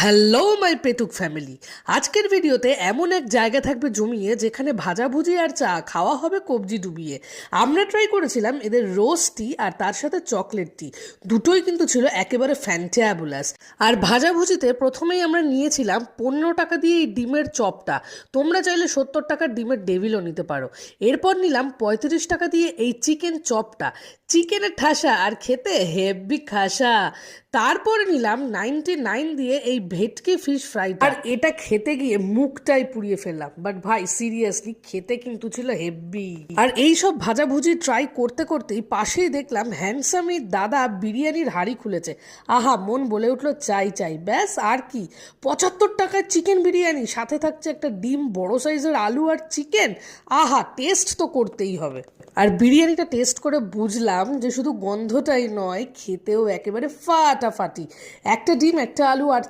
Hello my Petuk family. আজকের ভিডিওতে এমন এক জায়গা থাকবে জমিয়ে যেখানে ভাজাভুজি আর চা খাওয়া হবে কবজি ডুবিয়ে। আমরা ট্রাই করেছিলাম এদের রোজ টি আর তার সাথে চকলেট টি, দুটোই কিন্তু ছিল একেবারে ফ্যান্টাবুলাস। আর ভাজাভুজিতে প্রথমেই আমরা নিয়েছিলাম 15 টাকা দিয়ে এই ডিমের চপটা, তোমরা চাইলে 70 টাকার ডিমের ডেভিলও নিতে পারো। এরপর নিলাম 35 টাকা দিয়ে এই চিকেন চপটা, চিকেনের ঠাসা আর খেতে হেভি খাসা। তারপরে নিলাম 99 দিয়ে এই ভেটকি ফিশ ফ্রাইটা, আর এটা খেতে গিয়ে মুখটাই পুড়িয়ে ফেললাম। বাট ভাই সিরিয়াসলি খেতে কিন্তু ছিল হেভি। আর এই সব ভাজাভুজি ট্রাই করতে করতেই পাশেই দেখলাম হ্যান্ডসামি দাদা বিরিয়ানির হাঁড়ি খুলেছে। আহা, মন বলে উঠলো চাই চাই। ব্যাস আর কি, 75 টাকায় চিকেন বিরিয়ানি, সাথে থাকছে একটা ডিম, বড় সাইজের আলু আর চিকেন। আহা, টেস্ট তো করতেই হবে। আর বিরিয়ানিটা টেস্ট করে বুঝলাম যে শুধু গন্ধটাই নয়, খেতেও একেবারে ফাটাফাটি। একটা ডিম, একটা আলু আর